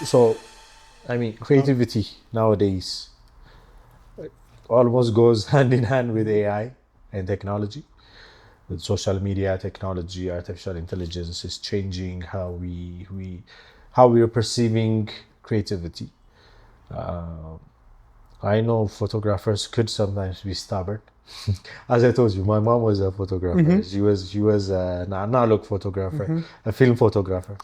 So, creativity nowadays almost goes hand in hand with AI and technology. With social media, technology, artificial intelligence is changing how we are perceiving creativity. I know photographers could sometimes be stubborn. As I told you, my mom was a photographer. She was an analog photographer, a film photographer,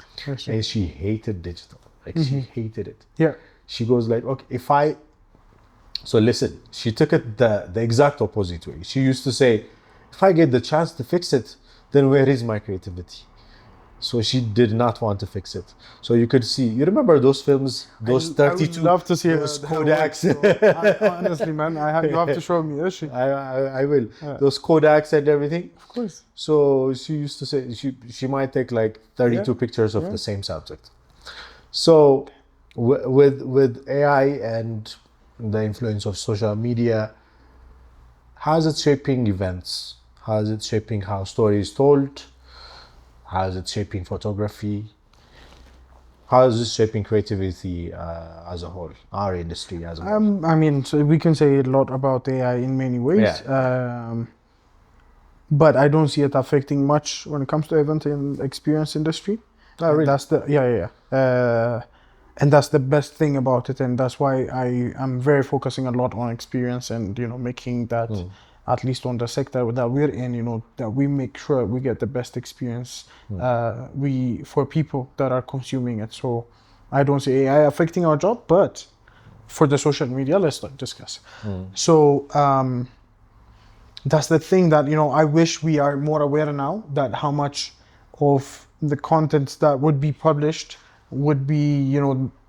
and she hated digital. She hated it. Yeah. She goes like, okay, so listen, she took it the exact opposite way. She used to say, if I get the chance to fix it, then where is my creativity? So she did not want to fix it. So you could see, you remember those films, those 32? I would love to see those Kodaks. Honestly, man, you have to show me. I will. Those Kodaks and everything. Of course. So she used to say, she might take like 32 pictures of the same subject. So with AI and the influence of social media, how is it shaping events? How is it shaping how story is told? How is it shaping photography? How is this shaping creativity as a whole, our industry as a whole? I mean, so we can say a lot about AI in many ways. But I don't see it affecting much when it comes to event and experience industry. Oh, really? That's the and that's the best thing about it, and that's why I'm very focusing a lot on experience and making that at least on the sector that we're in, that we make sure we get the best experience for people that are consuming it. So I don't see AI affecting our job, but for the social media, let's not discuss. So that's the thing that I wish we are more aware now, that how much of the content that would be published would be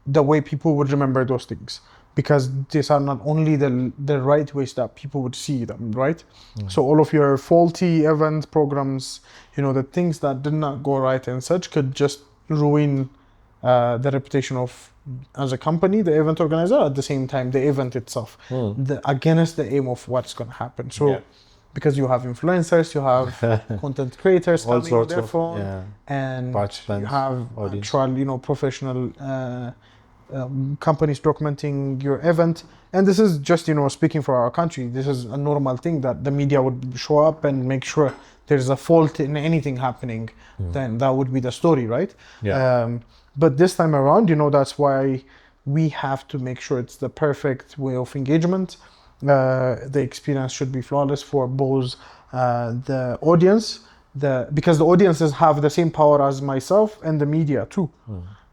the way people would remember those things, because these are not only the right ways that people would see them, right? So all of your faulty event programs, the things that did not go right and such could just ruin the reputation of as a company, the event organizer, at the same time the event itself, against the aim of what's going to happen. So because you have influencers, you have content creators coming on their phone, and you have actual, professional companies documenting your event. And this is just, speaking for our country, this is a normal thing that the media would show up and make sure there's a fault in anything happening. Then that would be the story, right? But this time around, that's why we have to make sure it's the perfect way of engagement. The experience should be flawless for both the audience, because the audiences have the same power as myself and the media too.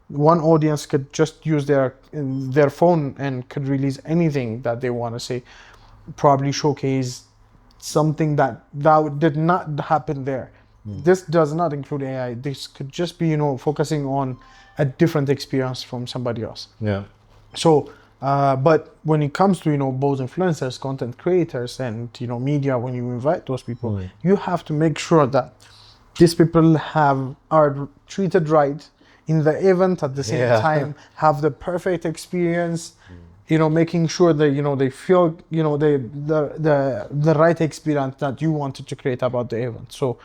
One audience could just use their phone and could release anything that they want to say, probably showcase something that did not happen there. This does not include AI. This could just be focusing on a different experience from somebody else. So but when it comes to both influencers, content creators, and media, when you invite those people, you have to make sure that these people are treated right in the event, at the same time have the perfect experience, making sure that they feel the right experience that you wanted to create about the event. So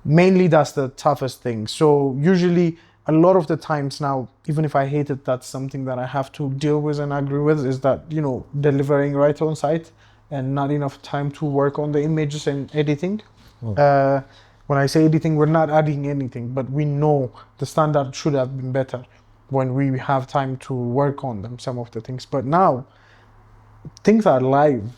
mainly that's the toughest thing. So usually a lot of the times now, even if I hate it, that's something that I have to deal with and agree with, is that delivering right on site and not enough time to work on the images and editing. When I say editing, we're not adding anything, but we know the standard should have been better when we have time to work on them, some of the things. But now things are live.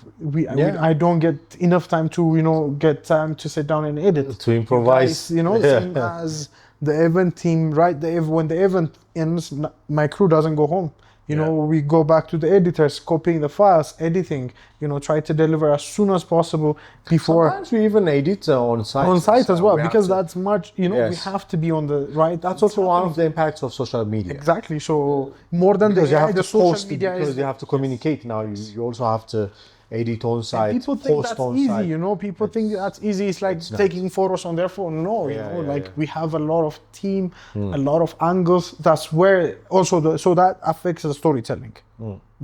I don't get enough time to get time to sit down and edit, to improvise. Same as the event team, right? When the event ends, my crew doesn't go home. We go back to the editors, copying the files, editing, try to deliver as soon as possible before. Sometimes we even edit on site. On site as well, because that's much, we have to be on the right. That's also one of the impacts of social media. Exactly. So more than because you have the to social post media because you have to communicate now. You also have to edit on site. And people think post that's on easy, site. People think that's easy. It's like taking photos on their phone. No, we have a lot of team, a lot of angles. That's where also so that affects the storytelling,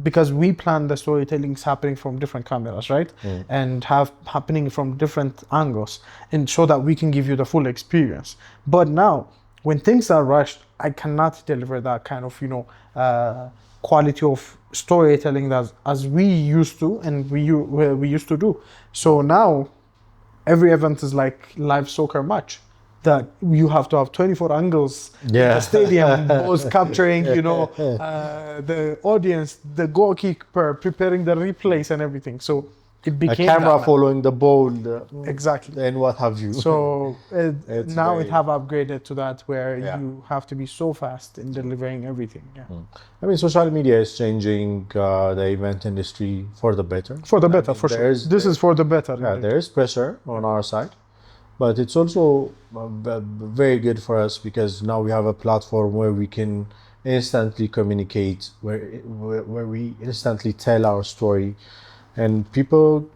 because we plan the storytellings happening from different cameras, right? And have happening from different angles, and so that we can give you the full experience. But now, when things are rushed, I cannot deliver that kind of quality of storytelling as we used to and we used to do. So now every event is like live soccer match, that you have to have 24 angles in the stadium, both capturing the audience, the goalkeeper preparing the replays and everything. So it became a camera following the ball, exactly, and what have you. So now it have upgraded to that where you have to be so fast in delivering everything. I mean, social media is changing the event industry for the better. For the better, for sure. This is for the better. There is pressure on our side, but it's also very good for us, because now we have a platform where we can instantly communicate, where we instantly tell our story. And people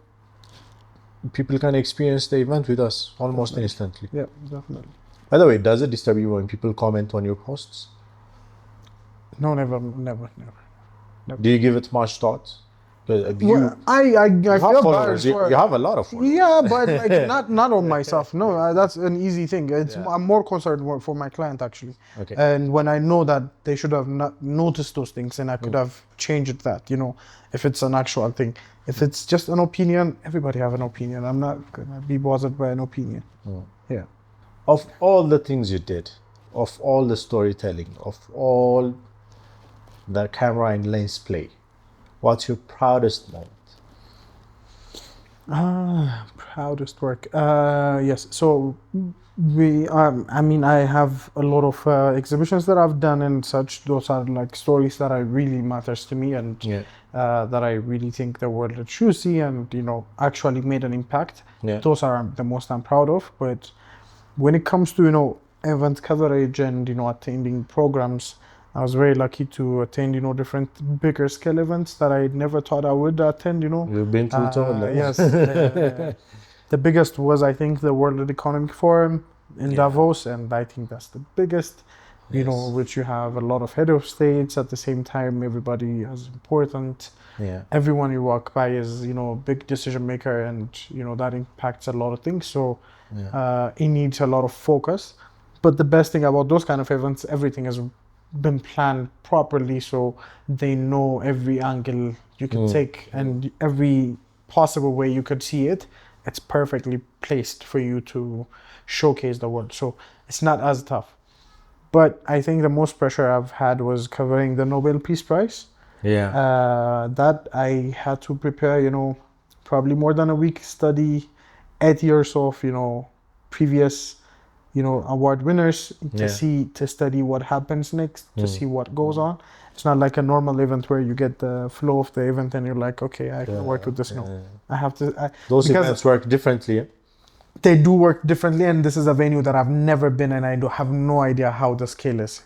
can experience the event with us almost instantly. Yeah, definitely. By the way, does it disturb you when people comment on your posts? No, never. Do you give it much thought? I feel bad for, you have a lot of followers. yeah, but like not on myself. No, that's an easy thing. I'm more concerned for my client actually. Okay. And when I know that they should have not noticed those things, and I could have changed that. If it's an actual thing. If it's just an opinion, everybody have an opinion. I'm not gonna be bothered by an opinion. Yeah. Of all the things you did, of all the storytelling, of all the camera and lens play, what's your proudest moment? Proudest work. Yes. So I have a lot of exhibitions that I've done and such. Those are like stories that really matters to me, and that I really think the world should see, and actually made an impact. Those are the most I'm proud of. But when it comes to event coverage and attending programs, I was very lucky to attend different bigger scale events that I never thought I would attend. You've been to yes. The biggest was, I think, the World Economic Forum in Davos, and I think that's the biggest. Which you have a lot of head of states at the same time. Everybody is important. Everyone you walk by is big decision maker, and that impacts a lot of things. So it needs a lot of focus. But the best thing about those kind of events, everything has been planned properly, so they know every angle you can take and every possible way you could see it. It's perfectly placed for you to showcase the world. So it's not as tough. But I think the most pressure I've had was covering the Nobel Peace Prize. That I had to prepare, probably more than a week, study 8 years of, previous, award winners to study what happens next, to see what goes on. It's not like a normal event where you get the flow of the event and you're like, okay, I can work with this. No, I have to. Those events work differently. They do work differently, and this is a venue that I've never been, and I have no idea how the scale is.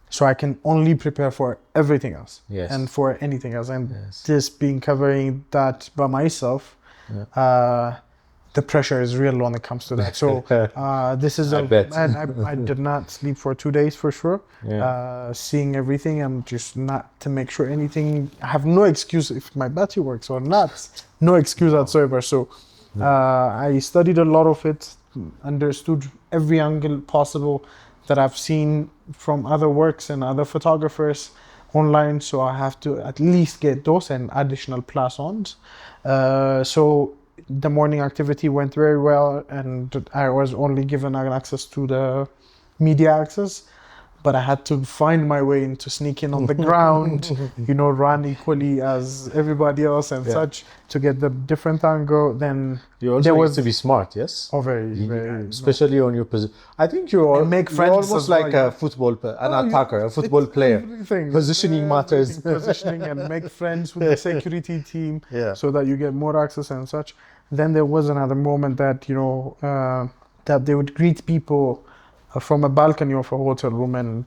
So I can only prepare for everything else and for anything else, and just covering that by myself. The pressure is real when it comes to that. So this is I bet. And I did not sleep for 2 days for sure. Seeing everything and just not to make sure anything. I have no excuse if my battery works or not. No excuse whatsoever. So I studied a lot of it, understood every angle possible that I've seen from other works and other photographers online. So I have to at least get those and additional plus-ons. So the morning activity went very well, and I was only given access to the media access, but I had to find my way into sneak in on the ground, run equally as everybody else and such to get the different angle. Then you also need to be smart, yes? Oh, very. Especially on your position. I think you're almost like a football, attacker, a football player. Everything. Positioning matters. Positioning and make friends with the security team so that you get more access and such. Then there was another moment that, that they would greet people from a balcony of a hotel room, and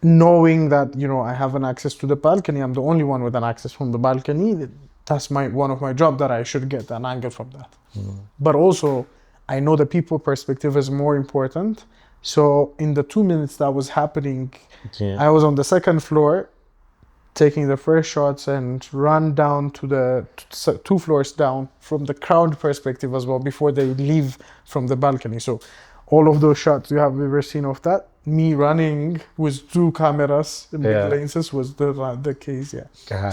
knowing that, I have an access to the balcony, I'm the only one with an access from the balcony. That's one of my job, that I should get an angle from that. But also, I know the people perspective is more important. So in the 2 minutes that was happening, I was on the second floor, taking the first shots, and run down to the 2 floors down from the crowd perspective as well before they leave from the balcony. So all of those shots you have ever seen of that, me running with 2 cameras and big lenses was the case.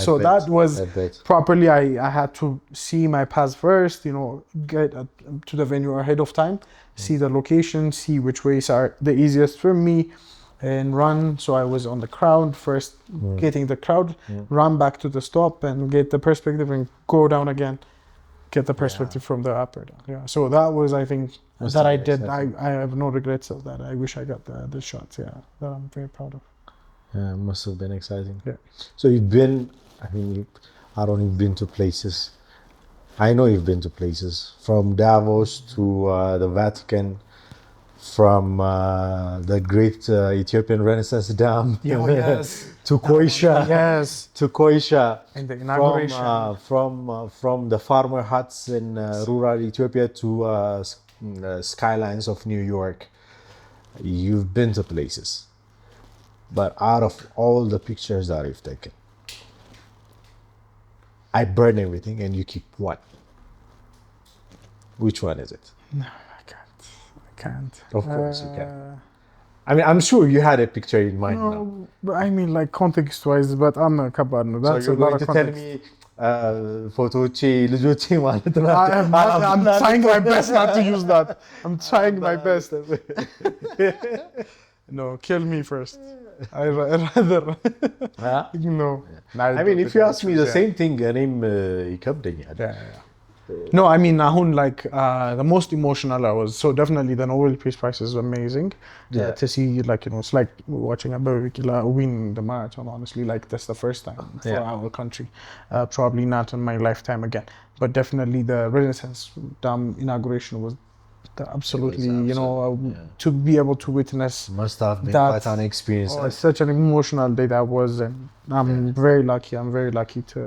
So that was properly, I had to see my paths first, get to the venue ahead of time, see the location, see which ways are the easiest for me, and run. So I was on the crowd first, getting the crowd, run back to the stop and get the perspective, and go down again, get the perspective from the upper down. So that was, I think, that I did. I have no regrets of that. I wish I got the shots, that I'm very proud of. It must have been exciting. So you've been, you've been to places. I know you've been to places, from Davos to the Vatican, from the great Ethiopian Renaissance Dam to Koisha, to Koisha, and the inauguration, from the farmer huts in rural Ethiopia to skylines of New York. You've been to places, but out of all the pictures that you've taken, I burn everything and you keep one. Which one is it? No, I can't. Of course you can. I mean, I'm sure you had a picture in mind now. No, but I mean like context-wise, but I'm a kabad. No, that's so you're a lot going of to context. tell me photoche ልጆቼ ማለት ነው I'm trying my best not to use that. I'm trying my best. No, kill me first. I rather no. I mean, if you ask me the same thing, እኔም ይከብደኛል. No, I mean, Nahun, like the most emotional I was. So definitely the Nobel Peace Prize is amazing to see. Like it's like watching Abel Fetene win the marathon. Honestly, like that's the first time for our country. Probably not in my lifetime again. But definitely the Renaissance Dam inauguration was absolutely, to be able to witness. Must have been quite an experience. It's such an emotional day that was, and I'm very lucky. I'm very lucky to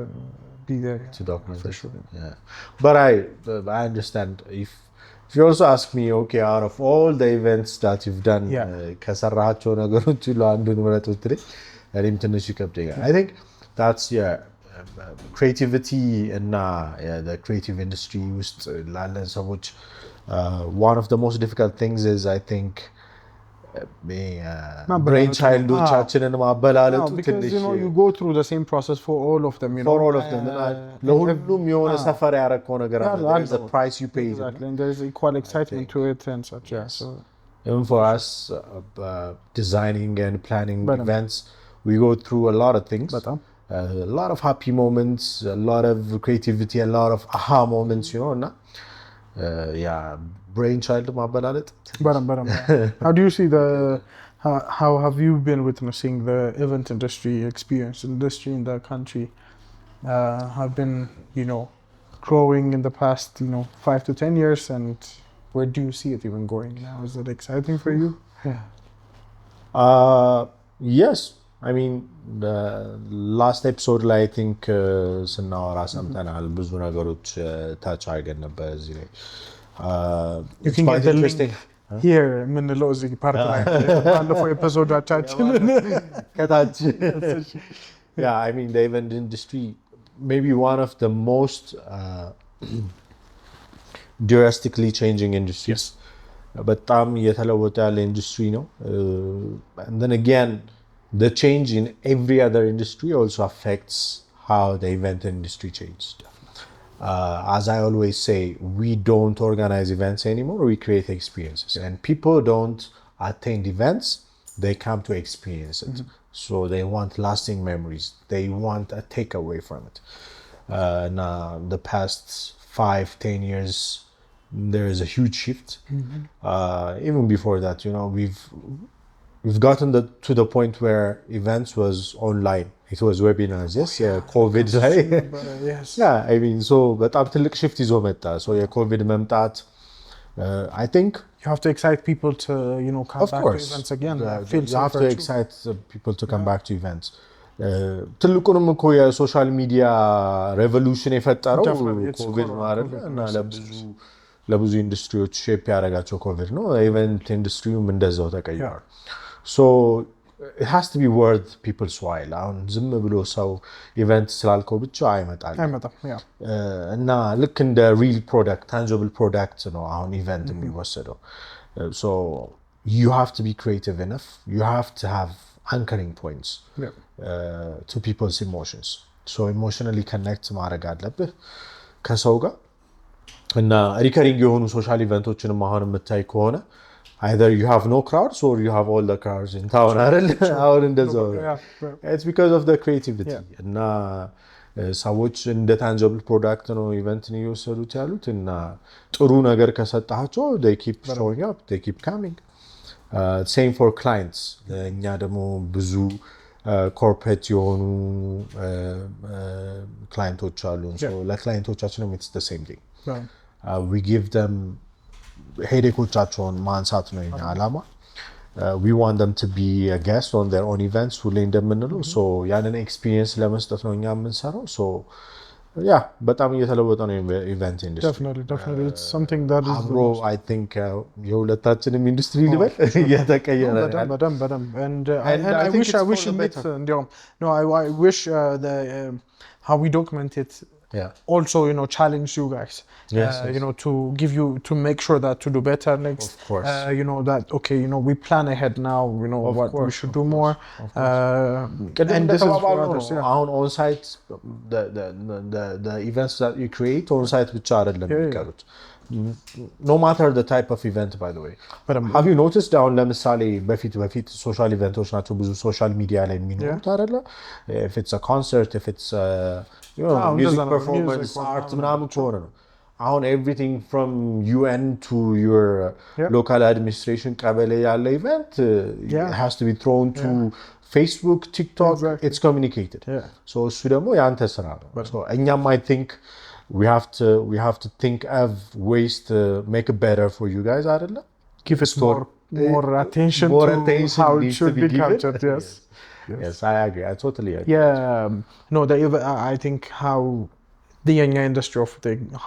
be there to document for it. sure. Yeah, but I understand if you also ask me, okay, out of all the events that you've done, ከሰራቸው ነገሮች ሁሉ አንዱን ምረጥ ብትለኝ እኔም ትንሽ ይከብደኛል. I think that's creativity እና the creative industry ውስጥ ላለን ሰዎች one of the most difficult things is, I think, brain childዎቻችንን ማበላለጡ ትንሽ you go through the same process for all of them, for all of them. ለሁሉም የሆነ ሰፈር ያረከው ነገር አለ. There's a price you pay. Exactly, and there's equal excitement to it and such. So even for us, designing and planning events, we go through a lot of things. A lot of happy moments, a lot of creativity, a lot of aha moments, እና brainchild ማበላለጥ. How do you see how have you been witnessing the event industry in the country have been, growing in the past, 5 to 10 years, and where do you see it even going now? Is it exciting for you? Yes. I mean, the last episode ላይ I think ስናወራ ሰምተናል ብዙ ነገሮች ታች አድርገን ነበር እዚህ ላይ. You can get the link here የምንለው እዚህ ፓርት ላይ ባለፈው ኤፒሶዳችን ከታች. Yeah, I mean, the event industry maybe one of the most drastically changing industries. በጣም እየተለወጠ ያለ ኢንዱስትሪ ነው. And then again, the change in every other industry also affects how the event industry changed. As I always say, we don't organize events anymore, we create experiences. And people don't attend events, they come to experience it. So they want lasting memories, they want a takeaway from it. Now, the past 5-10 years, there is a huge shift. Even before that, we've gotten to the point where events was online. It was webinars, yes, COVID. Yes. Yeah, I mean, so በጣም ትልቅ shift ይዞ መጣ. So የኮቪድ መምጣት, I think you have to excite people to, come back to events again. You have to excite people to come back to events. ትልቁንም እኮ የሶሻል ሚዲያ ሬቮሉሽን የፈጠረው ኮቪድ ነው አይደል? እና ለብዙ ኢንዱስትሪዎች ሼፕ ያደረጋቸው ኮቪድ ነው. ኢቨንት ኢንዱስትሪውም እንደዛው ተቀይሯል. So it has to be worth people's while. አሁን ዝም ብሎ ሰው ኢቨንት ስላልከው ብቻ አይመጣም. እና ልክ እንደ ሪል ፕሮዳክት ታንጂብል ፕሮዳክት ነው አሁን ኢቨንት የሚወሰደው. So you have to be creative enough, you have to have anchoring points to people's emotions. So emotionally connect ማድረግ አለብህ ከሰው ጋር. እና ሪከሪንግ የሆኑ ሶሻል ኢቨንቶችንም አሁን የምታይ ከሆነ either you have no crowds or you have all the crowds in town. አሁን እንደዛው it's because of the creativity. እና ሰዎች እንደ ታንጂብል ፕሮዳክት ነው ኢቨንትን እየወሰዱት ያሉት. እና ጥሩ ነገር ከሰጣቸው they keep showing up, they keep coming. Same for clients. እኛ ደግሞ ብዙ ኮርፖሬት የሆኑ ክላይንቶች አሉን. so ለክላይንቶቻችንም it's the same thing. We give them ሄዴኮቻቸውን ማንሳት ነው የኛ ዓላማ. We want them to be a guest on their own events ሁሌ እንደምንለው. so ያንን ኤክስፒሪየንስ ለመስጠት ነው እኛ የምንሰራው. so yeah, በጣም እየተለወጠ ነው ኢቨንት ኢንዱስትሪ. Definitely it's something that is አብሮ I think የሁለታችንም ኢንዱስትሪ ሊበል እየተቀየረ ነው በደንብ. And I wish it እንዲያውም I wish how we document it also, challenge you guys. Yes. To make sure that to do better next. Of course. That, okay, we plan ahead now, what we should do more. And this is for others. On site, the events that you create on site which are no matter the type of event, by the way. But have you noticed down ለምሳሌ በፊት ሶሻል ኢቨንቶች ናቸው ብዙ ሶሻል ሚዲያ ላይ የሚኖሩት አይደለ? If it's a concert, if it's music performance, art ምናምን ከሆነ ነው። አሁን everything from UN to your local administration ቀበሌ ያለ event has to be thrown to Facebook, TikTok, it's communicated. So እሱ ደግሞ ያንተ ስራ ነው። So እኛም I think we have to think of ways to make it better for you guys አይደለ? Give it more attention to how it should be captured. Yes, I agree. I totally agree. Yeah, no, I think how the young industry of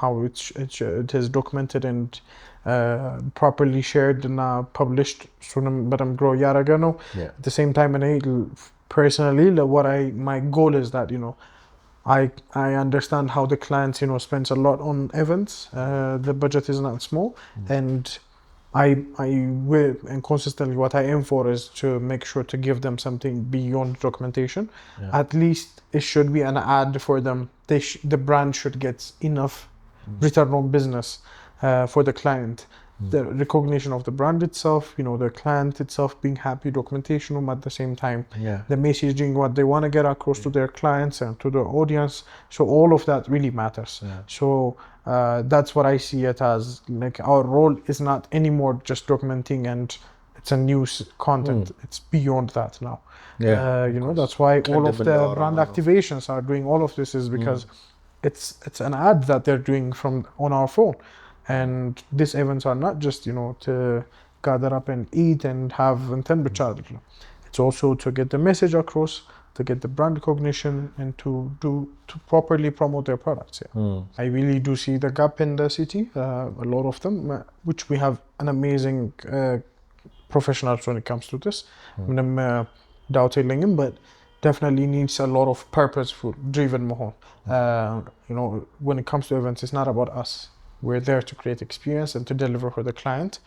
how it is documented and properly shared and published. But I'm grow yaragano. At the same time, and personally, my goal is that I understand how the clients spends a lot on events. The budget is not small, and I will, and consistently what I aim for is to make sure to give them something beyond documentation. At least it should be an ad for them. The brand should get enough return on business for the client. The recognition of the brand itself, the client itself being happy, documentation at the same time, the messaging, what they want to get across to their clients and to the audience. So all of that really matters. So that's what I see it as. Like our role is not anymore just documenting and it's a news content. It's beyond that now. That's why all of the brand activations are doing all of this is because it's an ad that they're doing on our phone. And these events are not just, to gather up and eat and have intent. It's also to get the message across, to get the brand recognition, and to properly promote their products. I really do see the gap in the city, a lot of them, which we have an amazing professionals when it comes to this. But definitely needs a lot of purposeful, driven mahon. When it comes to events, it's not about us. We're there to create experience and to deliver for the client,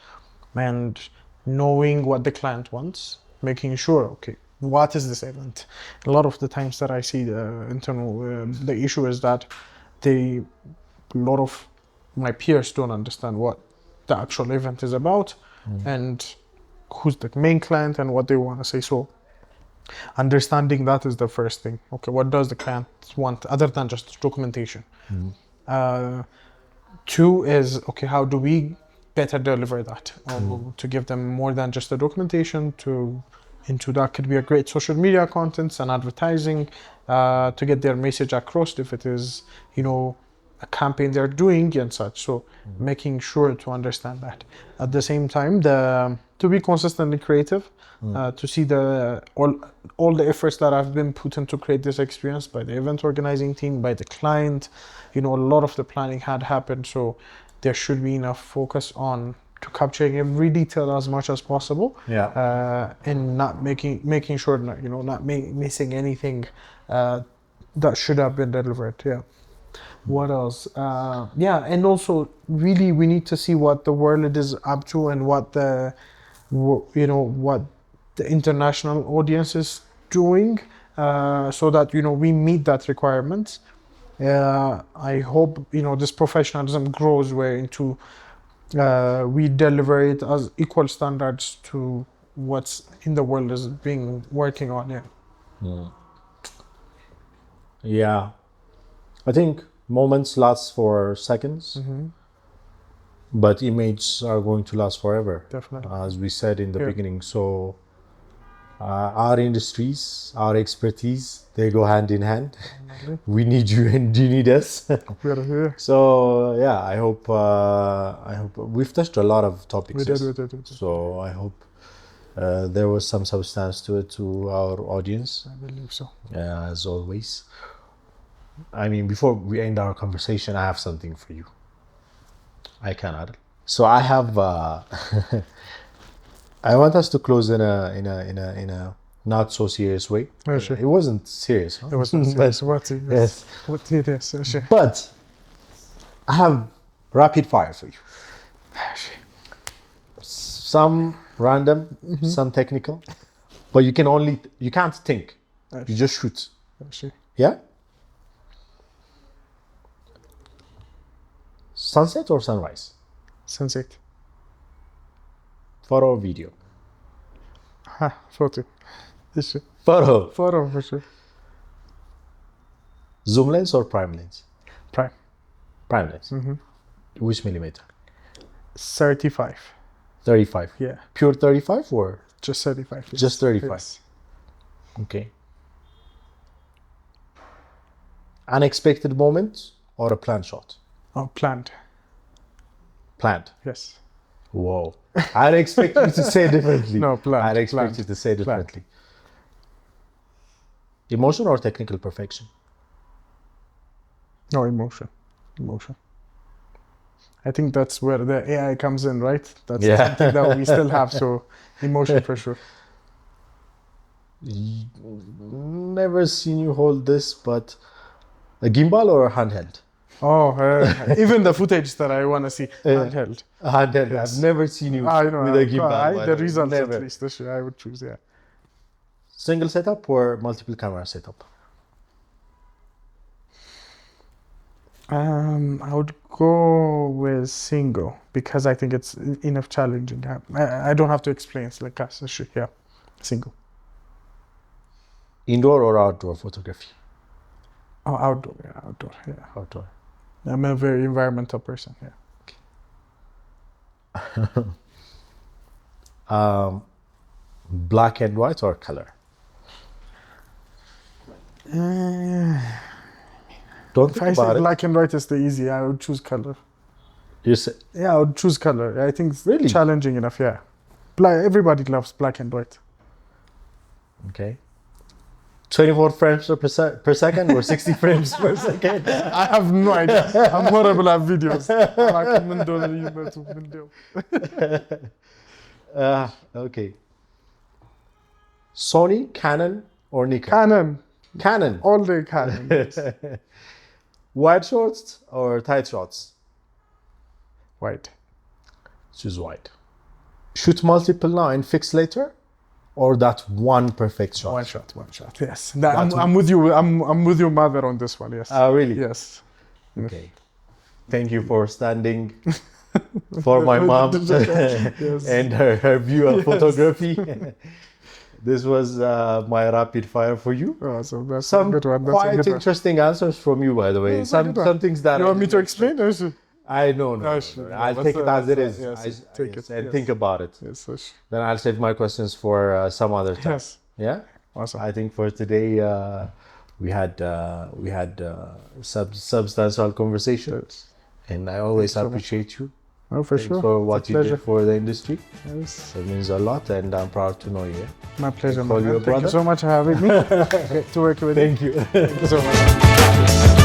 and knowing what the client wants, making sure, okay, what is this event? A lot of the times that I see the issue is that a lot of my peers don't understand what the actual event is about and who's the main client and what they want to say. So understanding that is the first thing. Okay, what does the client want other than just documentation? Two is, okay, how do we better deliver that? To give them more than just the documentation, into that could be a great social media contents and advertising, to get their message across if it is, a campaign they're doing and such. So making sure to understand that. At the same time, to be consistently creative, to see all the efforts that have been put in to create this experience by the event organizing team, by the client. A lot of the planning had happened, so there should be enough focus on to capturing every detail as much as possible, and not making sure not missing anything that should have been delivered. What else? And also really we need to see what the world is up to and what the international audience is doing, so that we meet that requirement. I hope this professionalism grows where into we deliver it as equal standards to what's in the world is being working on. I think moments last for seconds, but images are going to last forever. Definitely, as we said in the beginning. So our industries, our expertise, they go hand in hand. We need you and you need us. We're here. So I hope we've touched a lot of topics. We did. So I hope there was some substance to it to our audience. I believe so. As always. I mean, before we end our conversation, I have something for you. I cannot. So I have. I want us to close in a not so serious way. Sure. It wasn't serious. Huh? It wasn't serious. What it is? Yes. What it is? Sure. But I have rapid fire for you. Some random, some technical, but you can't think. You just shoot. Sure. Yeah? Sunset or sunrise? Sunset. Photo or video? Photo. Sure. Photo. Photo for sure. Zoom lens or prime lens? Prime. Prime lens. Which millimeter? 35. 35. Yeah. Pure 35 or? Just 35. Yes. Just 35. Yes. Okay. Unexpected moment or a planned shot? Oh, planned. Planned. Yes. Whoa. I'd expect you to say differently. No, planned. I'd expect planned. you to say differently. Emotion or technical perfection? No, emotion. Emotion. I think that's where the AI comes in, right? That's something that we still have. So, emotion for sure. Never seen you hold this, but a gimbal or a handheld? Oh, even the footage that I want to see, handheld. A handheld. Yes. I've never seen you with a gimbal. The results at least, I would choose, yeah. Single setup or multiple camera setup? I would go with single because I think it's enough challenging. I don't have to explain. It's like us. Yeah, single. Indoor or outdoor photography? Oh, outdoor. Yeah, outdoor. Yeah, Outdoor. I'm a very environmental person. Yeah. Black and white or color? Don't If think I about say it. black and white is the easy, I would choose color. You say, Yeah, I would choose color. I think it's Really? challenging enough. Yeah, everybody loves black and white. okay. 24 frames per second or 60 frames per second? I have no idea. I'm horrible at videos. Okay. Sony, Canon, or Nikon? Canon. Canon. All day Canon. Yes. Wide shots or tight shots? White. Choose wide. Shoot multiple now and fix later, or that one perfect shot? One shot. Yes. I'm with you. I'm with your mother on this one. Yes. Really? Yes. Okay. Thank you for standing for my mom Yes. and her view of photography. This was my rapid fire for you. Oh, so that's Some a good one. That's quite interesting answers from you, by the way. Some things that you want me to explain? I know. No. I'll take it as it is. Yes, take it and think about it. Yes. Then I'll save my questions for some other time. Yes. Yeah. Awesome. I think for today we had substantial conversation, and I always appreciate you. Oh, for Thanks sure. for what you pleasure. did for the industry. Yes. It means a lot, and I'm proud to know you. Yeah? My pleasure, Call man. you a Thank brother. you so much for having me. Great to work with you. Thank you. Thank you so much.